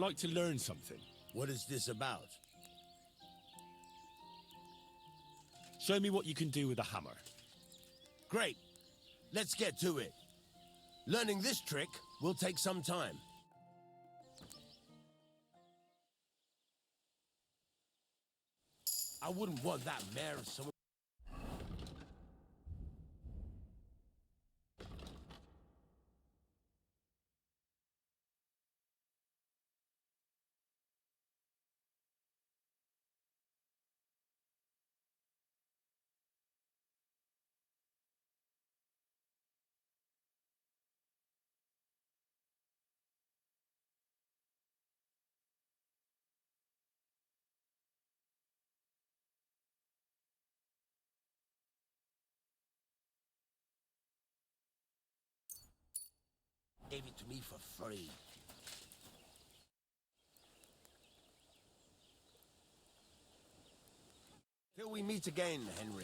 like to learn something. What is this about? Show me what you can do with a hammer. Great. Let's get to it. Learning this trick will take some time. I wouldn't want that mare of someone. Gave it to me for free. Till we meet again, Henry.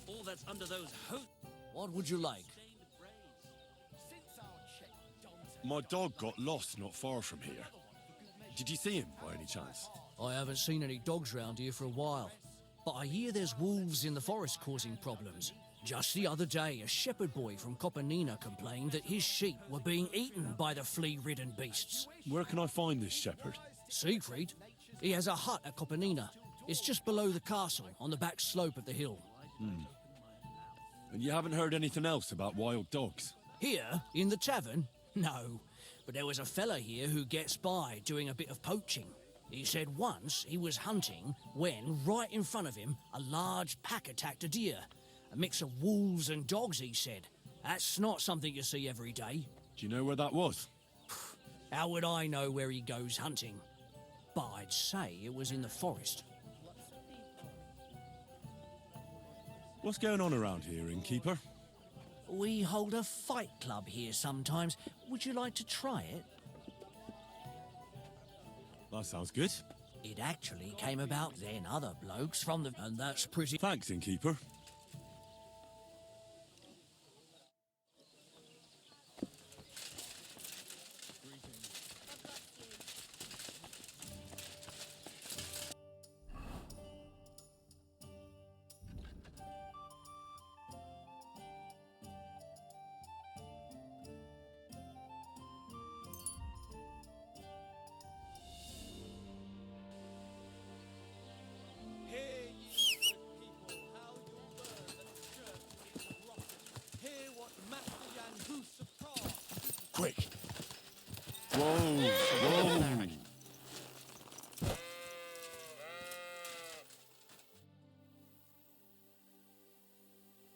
All that's under those What would you like? My dog got lost not far from here. Did you see him by any chance? I haven't seen any dogs round here for a while, but I hear there's wolves in the forest causing problems. Just the other day, a shepherd boy from Copenina complained that his sheep were being eaten by the flea-ridden beasts. Where can I find this shepherd? Siegfried? He has a hut at Copenina. It's just below the castle, on the back slope of the hill. And you haven't heard anything else about wild dogs? Here, in the tavern? No. But there was a fella here who gets by doing a bit of poaching. He said once he was hunting when, right in front of him, a large pack attacked a deer. A mix of wolves and dogs, he said. That's not something you see every day. Do you know where that was? How would I know where he goes hunting? But I'd say it was in the forest. What's going on around here, innkeeper? We hold a fight club here sometimes. Would you like to try it? That sounds good. It actually came about then other blokes from the... And that's pretty... Thanks, innkeeper.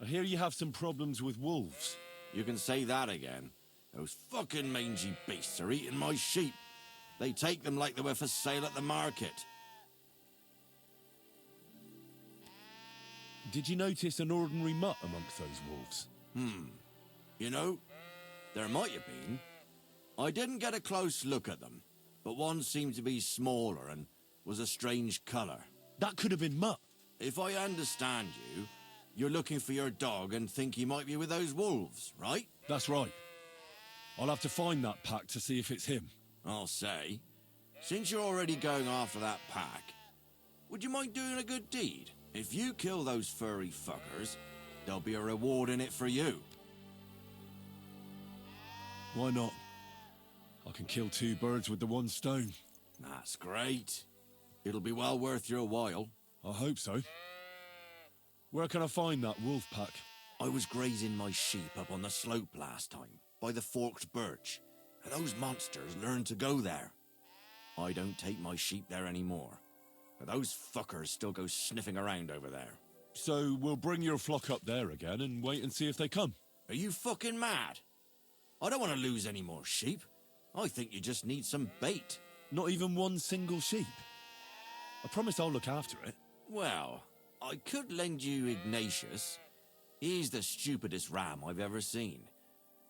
I hear you have some problems with wolves. You can say that again. Those fucking mangy beasts are eating my sheep. They take them like they were for sale at the market. Did you notice an ordinary mutt amongst those wolves? You know, there might have been. I didn't get a close look at them, but one seemed to be smaller and was a strange colour. That could have been Mutt. If I understand you, you're looking for your dog and think he might be with those wolves, right? That's right. I'll have to find that pack to see if it's him. I'll say, since you're already going after that pack, would you mind doing a good deed? If you kill those furry fuckers, there'll be a reward in it for you. Why not? I can kill two birds with the one stone. That's great. It'll be well worth your while. I hope so. Where can I find that wolf pack? I was grazing my sheep up on the slope last time, by the forked birch, and those monsters learned to go there. I don't take my sheep there anymore, but those fuckers still go sniffing around over there. So we'll bring your flock up there again and wait and see if they come. Are you fucking mad? I don't want to lose any more sheep. I think you just need some bait. Not even one single sheep. I promise I'll look after it. Well, I could lend you Ignatius. He's the stupidest ram I've ever seen.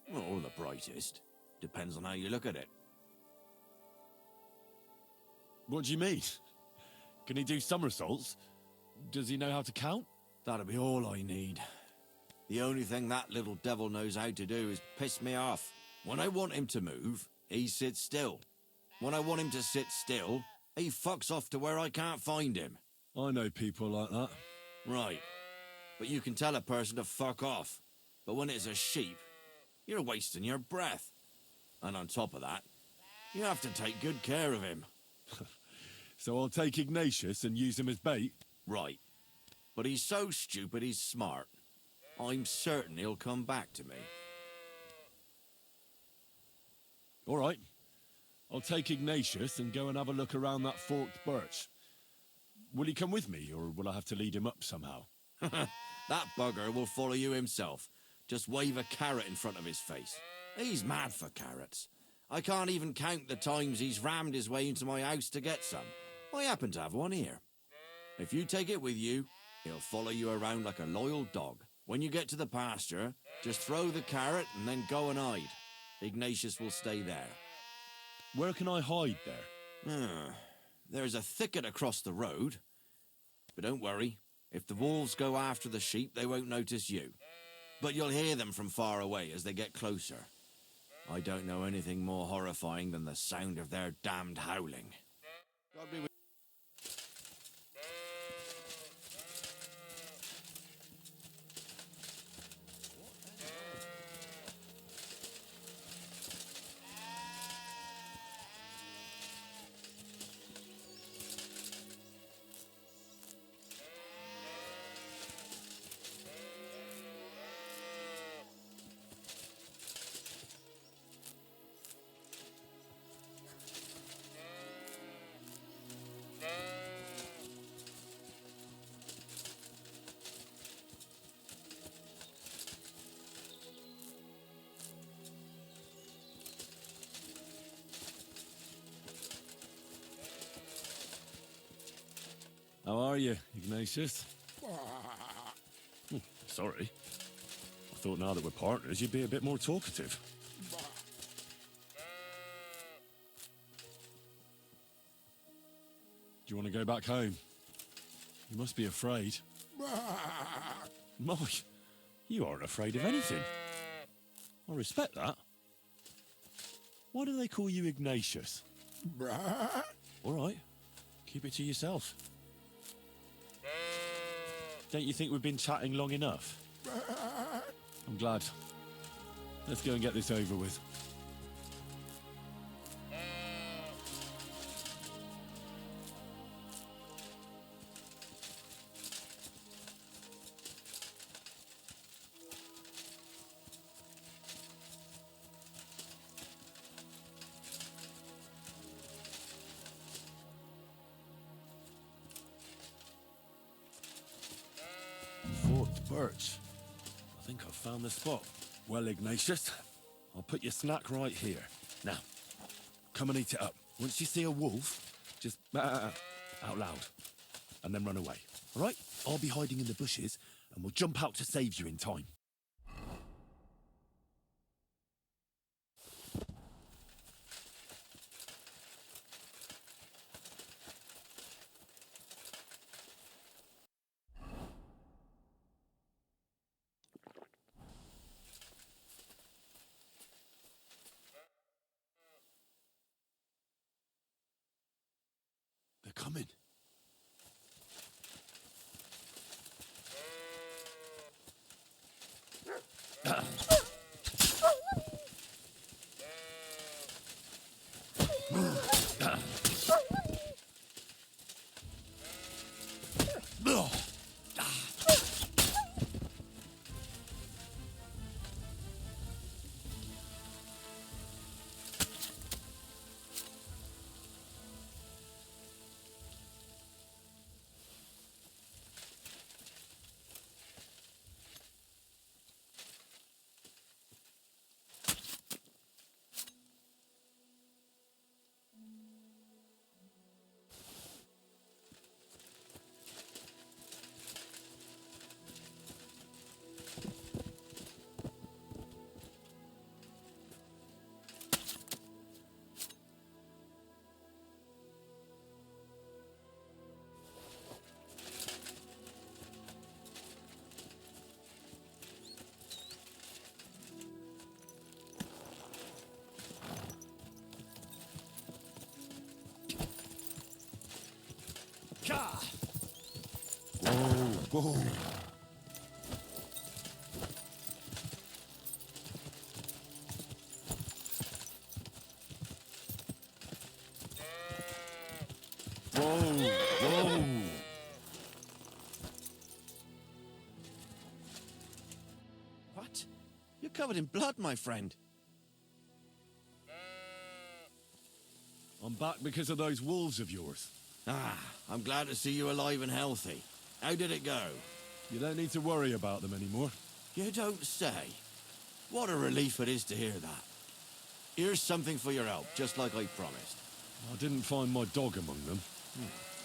Well, or the brightest. Depends on how you look at it. What do you mean? Can he do somersaults? Does he know how to count? That'll be all I need. The only thing that little devil knows how to do is piss me off. When I want him to move, he sits still. When I want him to sit still, he fucks off to where I can't find him. I know people like that. Right. But you can tell a person to fuck off. But when it's a sheep, you're wasting your breath. And on top of that, you have to take good care of him. So I'll take Ignatius and use him as bait? Right. But he's so stupid he's smart. I'm certain he'll come back to me. All right. I'll take Ignatius and go and have a look around that forked birch. Will he come with me, or will I have to lead him up somehow? That bugger will follow you himself. Just wave a carrot in front of his face. He's mad for carrots. I can't even count the times he's rammed his way into my house to get some. I happen to have one here. If you take it with you, he'll follow you around like a loyal dog. When you get to the pasture, just throw the carrot and then go and hide. Ignatius will stay there. Where can I hide there? There's a thicket across the road. But don't worry, if the wolves go after the sheep, they won't notice you. But you'll hear them from far away as they get closer. I don't know anything more horrifying than the sound of their damned howling. God be with How are you, Ignatius? Sorry. I thought now that we're partners, you'd be a bit more talkative. Do you want to go back home? You must be afraid. Mike, you aren't afraid of anything. I respect that. Why do they call you Ignatius? All right, keep it to yourself. Don't you think we've been chatting long enough? I'm glad. Let's go and get this over with. Forked birch. think I've found the spot. Well, Ignatius, I'll put your snack right here. Now, come and eat it up. Once you see a wolf, just out loud, and then run away. All right? I'll be hiding in the bushes, and we'll jump out to save you in time. They're coming. Whoa. Whoa. What? You're covered in blood, my friend. I'm back because of those wolves of yours. Ah, I'm glad to see you alive and healthy. How did it go? You don't need to worry about them anymore. You don't say. What a relief it is to hear that. Here's something for your help, just like I promised. I didn't find my dog among them.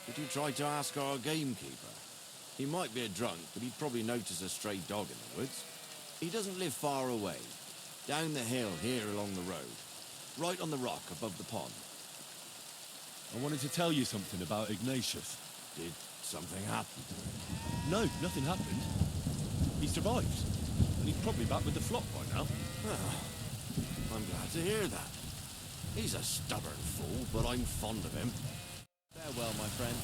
Did you try to ask our gamekeeper? He might be a drunk, but he'd probably notice a stray dog in the woods. He doesn't live far away. Down the hill here along the road. Right on the rock above the pond. I wanted to tell you something about Ignatius. Did something happen? No, nothing happened. He survived. And he's probably back with the flock by now. Well, I'm glad to hear that. He's a stubborn fool, but I'm fond of him. Farewell, my friend.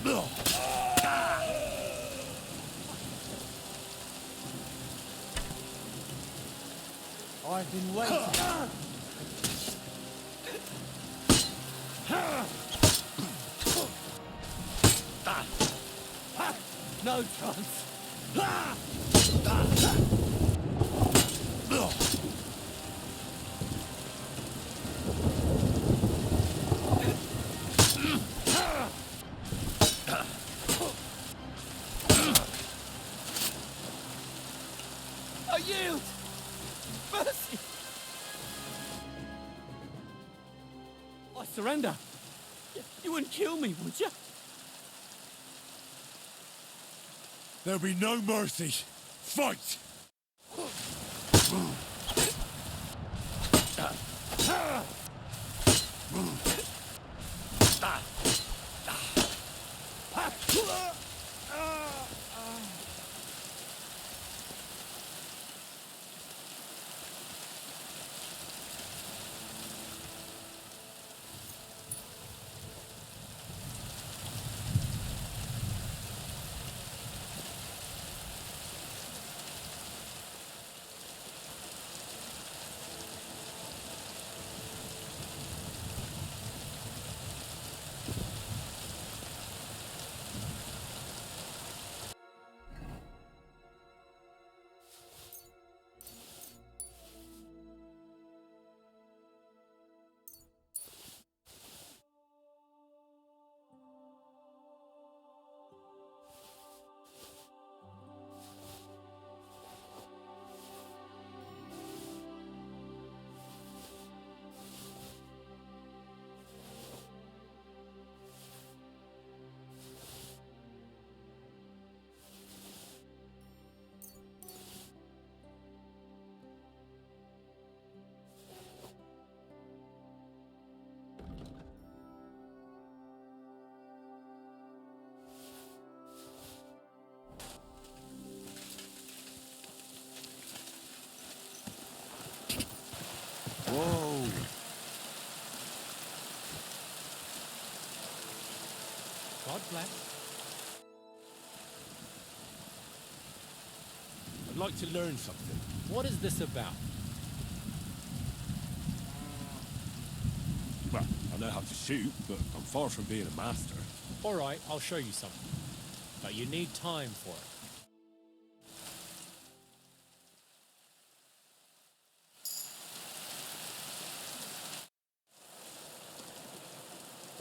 Whoa. I've been waiting. No chance. I yield. Mercy. I surrender. You wouldn't kill me, would you? There'll be no mercy. Fight! I'd like to learn something. What is this about? Well, I know how to shoot, but I'm far from being a master. All right, I'll show you something. But you need time for it.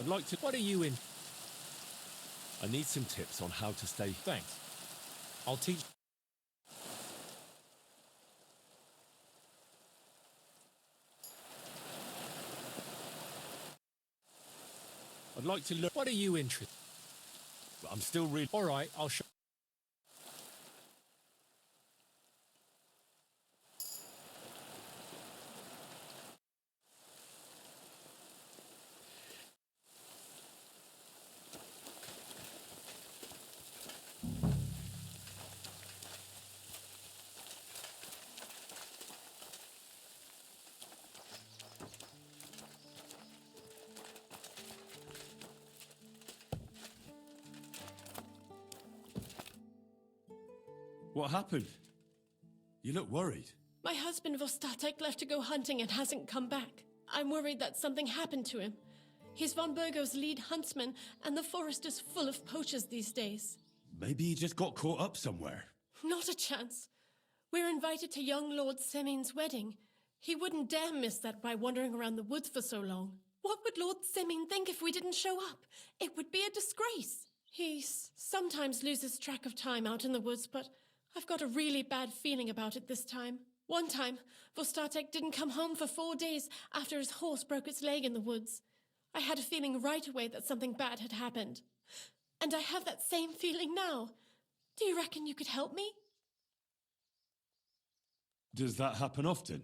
I'd like to... What are you in? I need some tips on how to stay... Thanks. I'll teach... I'd like to learn... What are you interested? But I'm still really... All right, I'll show... What happened? You look worried. My husband Vostatek left to go hunting and hasn't come back. I'm worried that something happened to him. He's von Burgo's lead huntsman, and the forest is full of poachers these days. Maybe he just got caught up somewhere. Not a chance. We're invited to young Lord Semin's wedding. He wouldn't dare miss that by wandering around the woods for so long. What would Lord Semin think if we didn't show up? It would be a disgrace. He sometimes loses track of time out in the woods, but I've got a really bad feeling about it this time. One time, Vostatek didn't come home for 4 days after his horse broke its leg in the woods. I had a feeling right away that something bad had happened. And I have that same feeling now. Do you reckon you could help me? Does that happen often?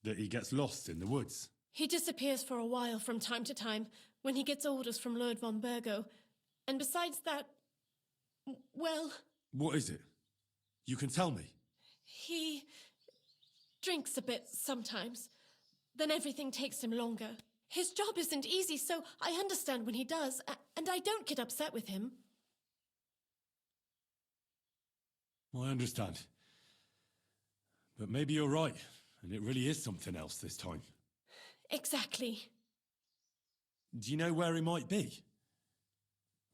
That he gets lost in the woods? He disappears for a while from time to time when he gets orders from Lord von Burgo. And besides that, well... What is it? You can tell me. He drinks a bit sometimes. Then everything takes him longer. His job isn't easy, so I understand when he does, and I don't get upset with him. I understand. But maybe you're right, and it really is something else this time. Exactly. Do you know where he might be?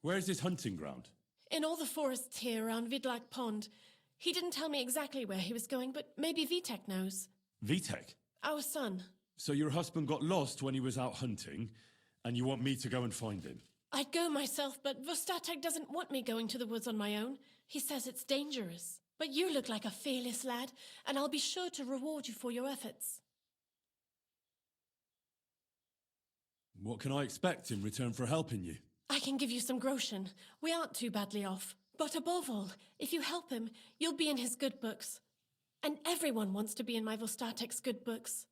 Where's his hunting ground? In all the forests here around Vidlak Pond. He didn't tell me exactly where he was going, but maybe Vitek knows. Vitek? Our son. So your husband got lost when he was out hunting, and you want me to go and find him? I'd go myself, but Vostatek doesn't want me going to the woods on my own. He says it's dangerous. But you look like a fearless lad, and I'll be sure to reward you for your efforts. What can I expect in return for helping you? I can give you some groschen. We aren't too badly off. But above all, if you help him, you'll be in his good books. And everyone wants to be in my Vostatek's good books.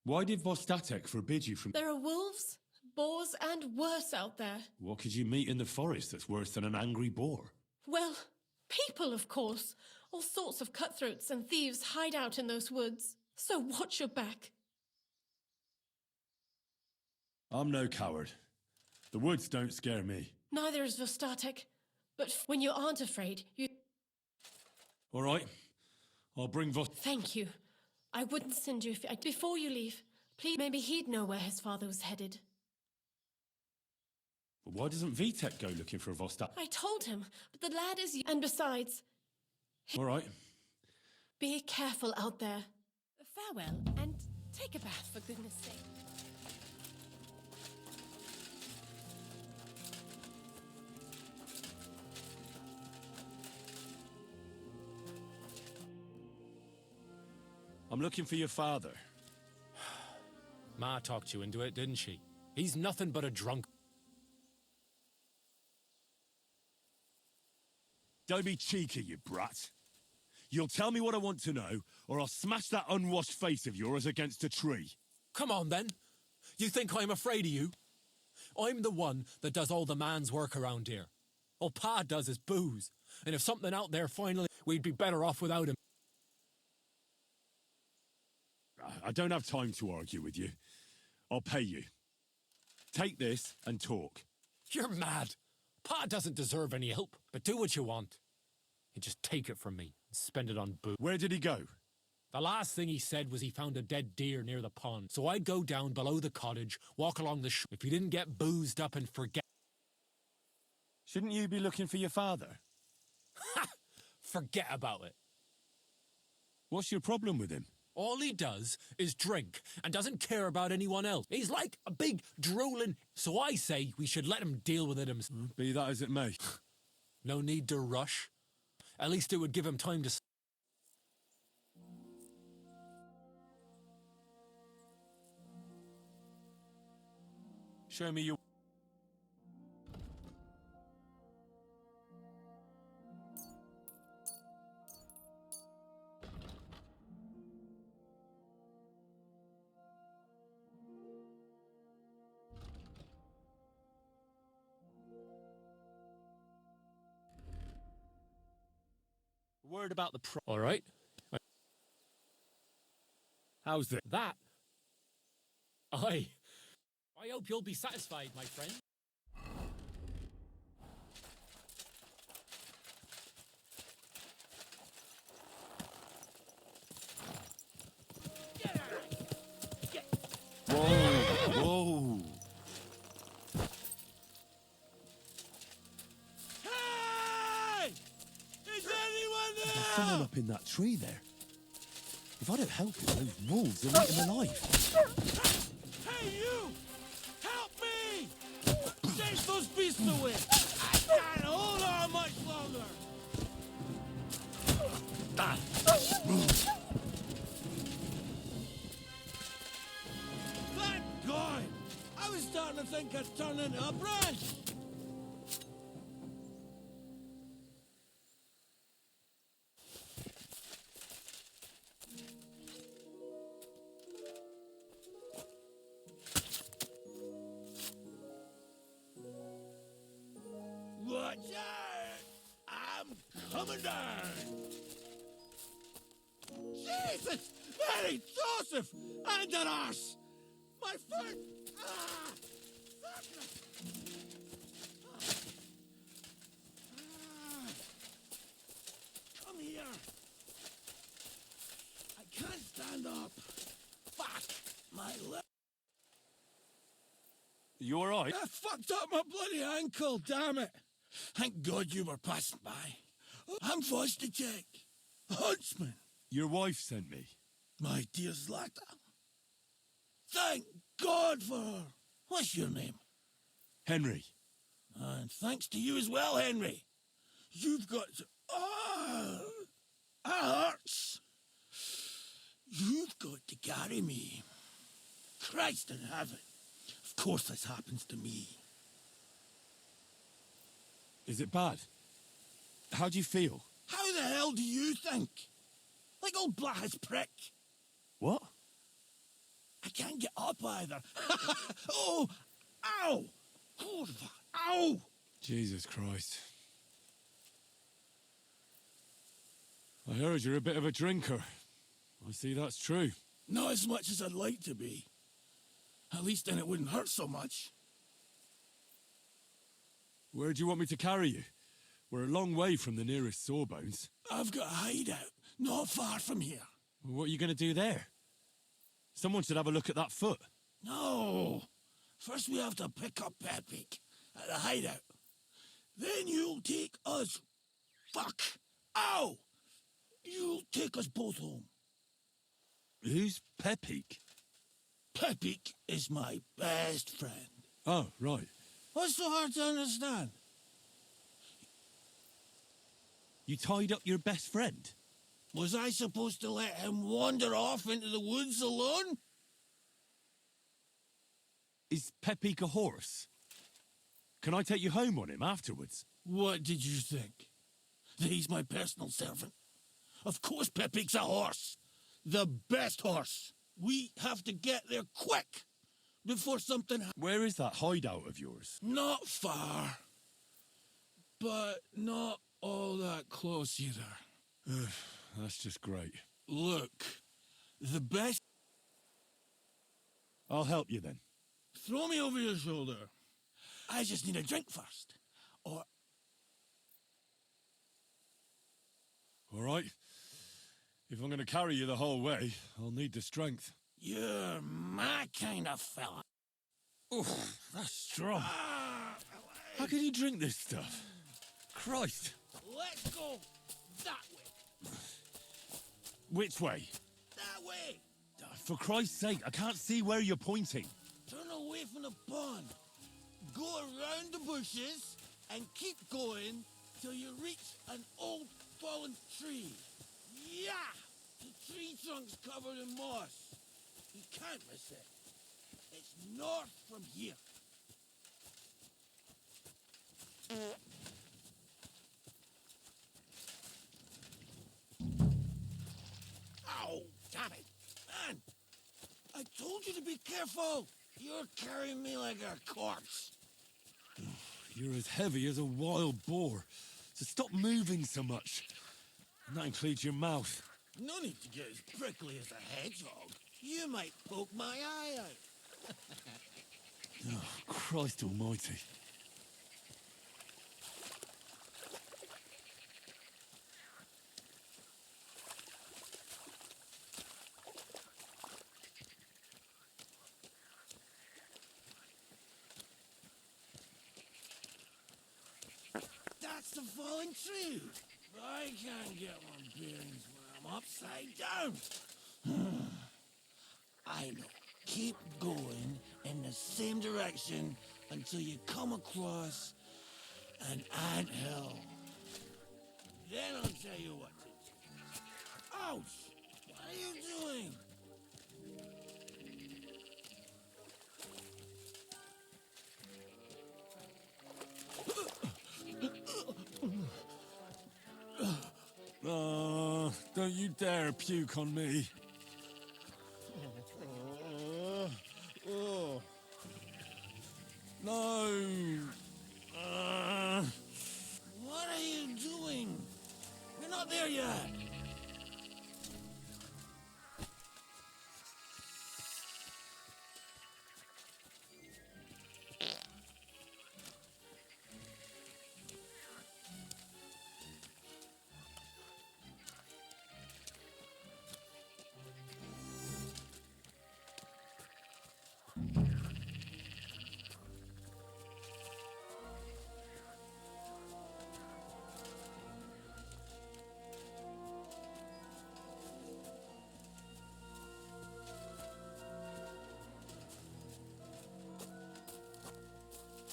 Why did Vostatek forbid you from... There are wolves, boars, and worse out there. What could you meet in the forest that's worse than an angry boar? Well, people, of course. All sorts of cutthroats and thieves hide out in those woods. So watch your back. I'm no coward. The woods don't scare me. Neither is Vostatek. But when you aren't afraid, you... All right. I'll bring Thank you. I wouldn't send you if... Before you leave, please, maybe he'd know where his father was headed. But why doesn't Vitek go looking for Vostatek? I told him, but the lad is... And besides... All right. Be careful out there. Farewell, and take a bath, for goodness sake. I'm looking for your father. Ma talked you into it, didn't she? He's nothing but a drunk. Don't be cheeky, you brat. You'll tell me what I want to know, or I'll smash that unwashed face of yours against a tree. Come on, then. You think I'm afraid of you? I'm the one that does all the man's work around here. All Pa does is booze. And if something out there finally, we'd be better off without him. I don't have time to argue with you. I'll pay you. Take this and talk. You're mad. Pa doesn't deserve any help, but do what you want. he'd just take it from me and spend it on booze. Where did he go? The last thing he said was he found a dead deer near the pond. So I'd go down below the cottage, walk along the shore. If he didn't get boozed up and forget... Shouldn't you be looking for your father? Ha! Forget about it. What's your problem with him? All he does is drink and doesn't care about anyone else. He's like a big drooling... So I say we should let him deal with it himself. Be that as it may. No need to rush. At least it would give him time to... Show me your... Word about the All right. How's it? That... I hope you'll be satisfied, my friend. Whoa! Hey! Is anyone there? There's someone up in that tree there. If I don't help him, those wolves will eat him alive. Hey, you! Help me! Chase those beasts away! I can't hold on much longer! Thank God! I was starting to think I'd turned into a branch! Watch out! I'm coming down! Jesus! Mary, Joseph! And an arse! My foot! Ah! Fuck! Ah! Come here! I can't stand up! Fuck! My leg! You all right? I fucked up my bloody ankle, damn it! Thank God you were passing by. I'm Vostatek, huntsman. Your wife sent me. My dear Zlata. Thank God for her. What's your name? Henry. And thanks to you as well, Henry. You've got to... Ah! That hurts. You've got to carry me. Christ in heaven. Of course this happens to me. Is it bad? How do you feel? How the hell do you think? Like old Black's prick. What? I can't get up either. Oh! Ow! Oh, ow! Jesus Christ. I heard you're a bit of a drinker. I see that's true. Not as much as I'd like to be. At least then it wouldn't hurt so much. Where do you want me to carry you? We're a long way from the nearest sawbones. I've got a hideout, not far from here. What are you going to do there? Someone should have a look at that foot. No! First we have to pick up Pepik at the hideout. Then you'll take us... Fuck! Ow! You'll take us both home. Who's Pepik? Pepik is my best friend. Oh, right. What's so hard to understand? You tied up your best friend? Was I supposed to let him wander off into the woods alone? Is Pepik a horse? Can I take you home on him afterwards? What did you think? That he's my personal servant? Of course Pepik's a horse. The best horse. We have to get there quick. Before something happens. Where is that hideout of yours? Not far. But not all that close either. That's just great. Look, the best... I'll help you then. Throw me over your shoulder. I just need a drink first. Or... If I'm going to carry you the whole way, I'll need the strength. You're my kind of fella. Oof, that's strong. Ah, How can you drink this stuff? Christ. let's go that way. Which way? That way. For Christ's sake, I can't see where you're pointing. Turn away from the pond. Go around the bushes and keep going till you reach an old fallen tree. Yeah! The tree trunk's covered in moss. You can't miss it. It's north from here. Ow! Damn it! Man! I told you to be careful! You're carrying me like a corpse. You're as heavy as a wild boar. So stop moving so much. And that includes your mouth. No need to get as prickly as a hedgehog. You might poke my eye out. Oh, Christ almighty. That's the falling tree. I can't get my bearings when I'm upside down. I know. Keep going in the same direction until you come across an anthill. Then I'll tell you what to do. Ouch! What are you doing? Don't you dare puke on me. No. What are you doing? We're not there yet.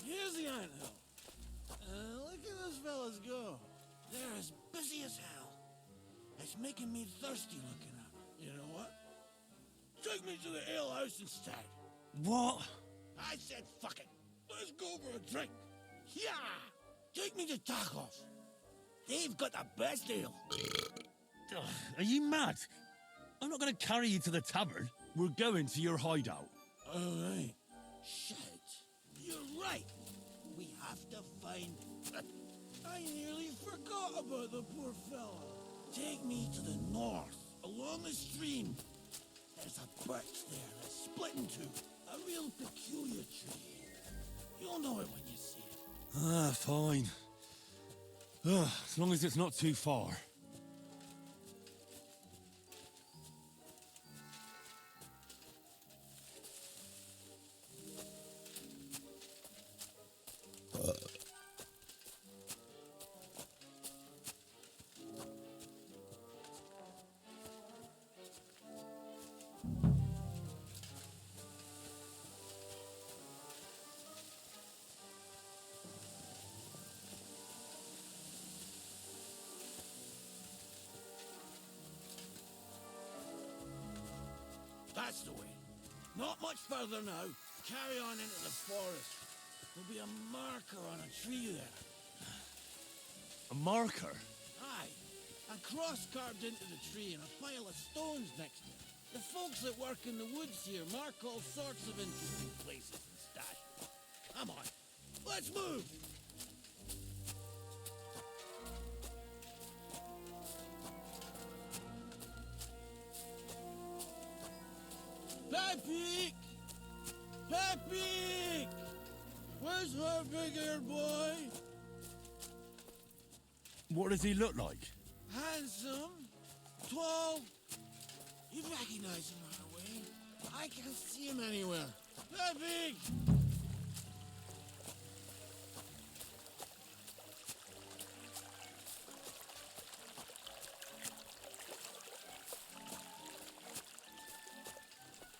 Here's the anthill. Look at those fellas go. They're as busy as hell. It's making me thirsty looking at them. You know what? Take me to the ale house instead. What? I said fuck it. Let's go for a drink. Yeah! Take me to Tacos. They've got the best ale. Ugh, are you mad? I'm not going to carry you to the tavern. We're going to your hideout. All right. Shit. You're right. We have to find it. I nearly forgot about the poor fella. Take me to the north, along the stream. There's a birch there that's split in two. A real peculiar tree. You'll know it when you see it. Fine. As long as it's not too far. That's the way. Not much further now. Carry on into the forest. There'll be a marker on a tree there. A marker? Aye. A cross carved into the tree and a pile of stones next to it. The folks that work in the woods here mark all sorts of interesting places and stashes. Come on. Let's move! Pepe! Pepe! Where's her big-eared boy? What does he look like? Handsome, tall. You recognize him right away. I can't see him anywhere. That big.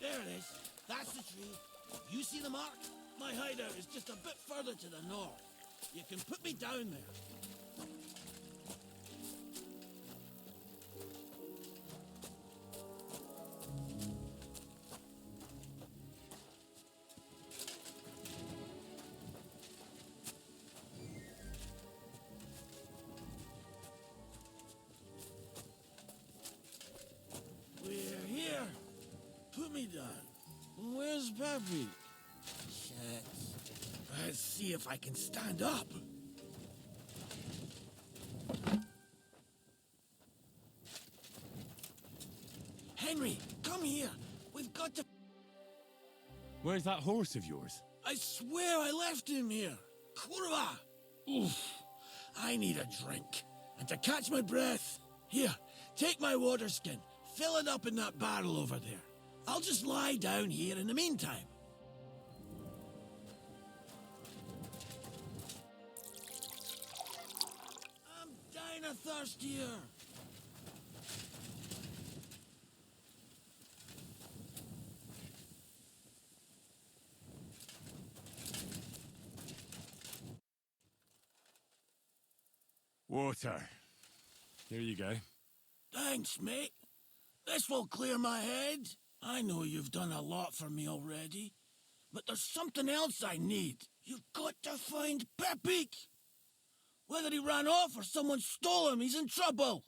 There it is. That's the tree. You see the mark? My hideout is just a bit further to the north. You can put me down there. We're here. Put me down. Where's Peppy? Shit. Let's see if I can stand up. Henry, come here. We've got to... Where's that horse of yours? I swear I left him here. Kurwa! Oof. I need a drink. And to catch my breath, here, take my water skin. Fill it up in that barrel over there. I'll just lie down here in the meantime. I'm dying of thirst here. Water. Here you go. Thanks, mate. This will clear my head. I know you've done a lot for me already, but there's something else I need. You've got to find Pepik. Whether he ran off or someone stole him, he's in trouble.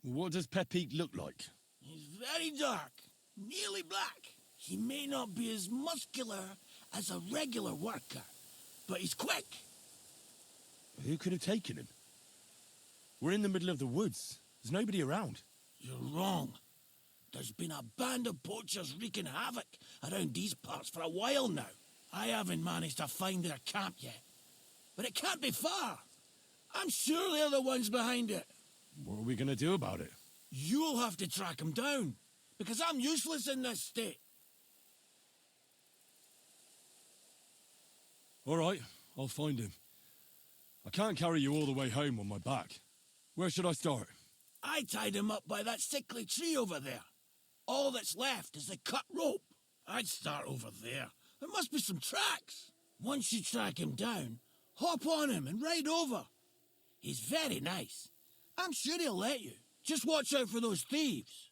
What does Pepik look like? He's very dark, nearly black. He may not be as muscular as a regular worker, but he's quick. Who could have taken him? We're in the middle of the woods. There's nobody around. You're wrong. There's been a band of poachers wreaking havoc around these parts for a while now. I haven't managed to find their camp yet. But it can't be far. I'm sure they're the ones behind it. What are we going to do about it? You'll have to track them down, because I'm useless in this state. All right, I'll find him. I can't carry you all the way home on my back. Where should I start? I tied him up by that sickly tree over there. All that's left is the cut rope. I'd start over there. There must be some tracks. Once you track him down, hop on him and ride over. He's very nice. I'm sure he'll let you. Just watch out for those thieves.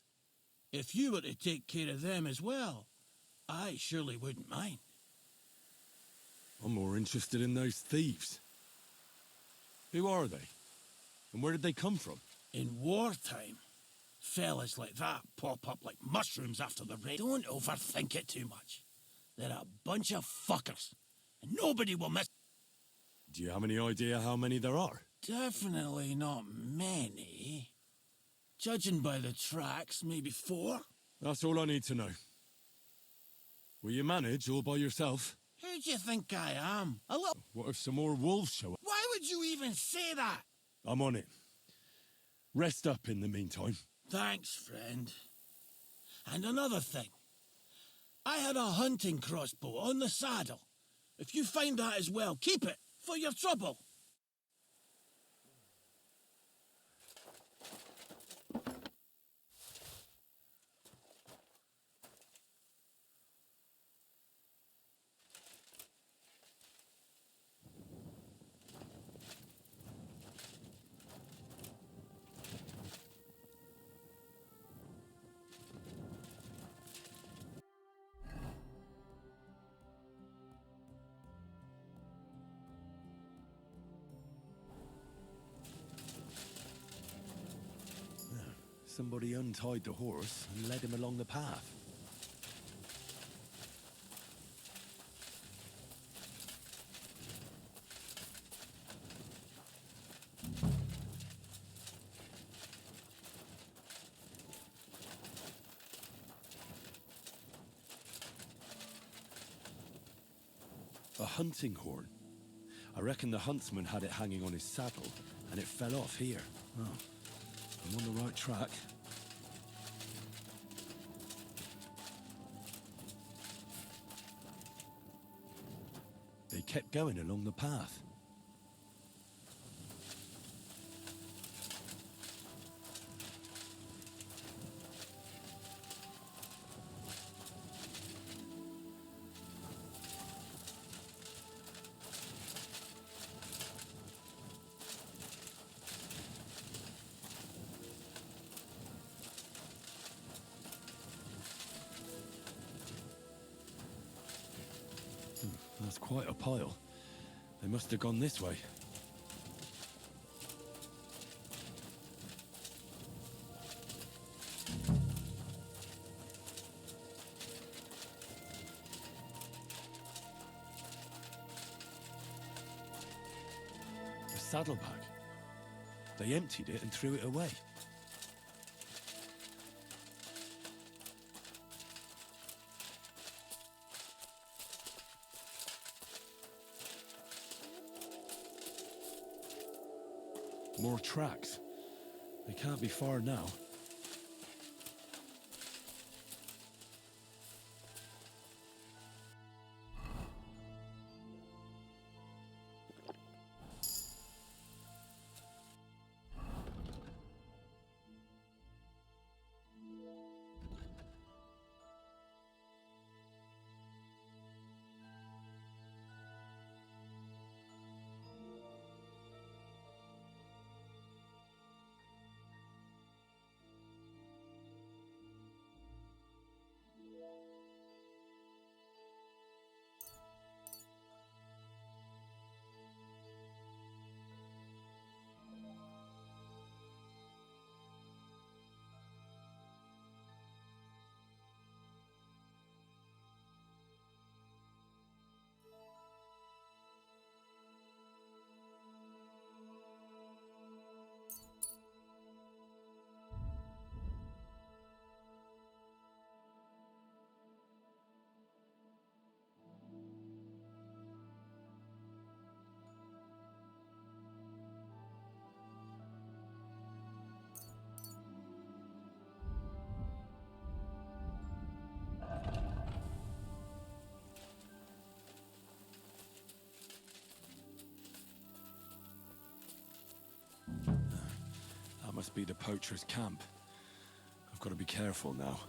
If you were to take care of them as well, I surely wouldn't mind. I'm more interested in those thieves. Who are they? And where did they come from? In wartime, fellas like that pop up like mushrooms after the raid. Don't overthink it too much. They're a bunch of fuckers, and nobody will miss. Do you have any idea how many there are? Definitely not many. Judging by the tracks, maybe 4. That's all I need to know. Will you manage all by yourself? Who do you think I am? A little... What if some more wolves show up? Why would you even say that? I'm on it. Rest up in the meantime. Thanks, friend. And another thing. I had a hunting crossbow on the saddle. If you find that as well, keep it for your trouble. Somebody untied the horse and led him along the path. A hunting horn. I reckon the huntsman had it hanging on his saddle, and it fell off here. Oh. I'm on the right track. They kept going along the path. That's quite a pile. They must have gone this way. The saddlebag. They emptied it and threw it away. More tracks. They can't be far now. That must be the poacher's camp. I've got to be careful now.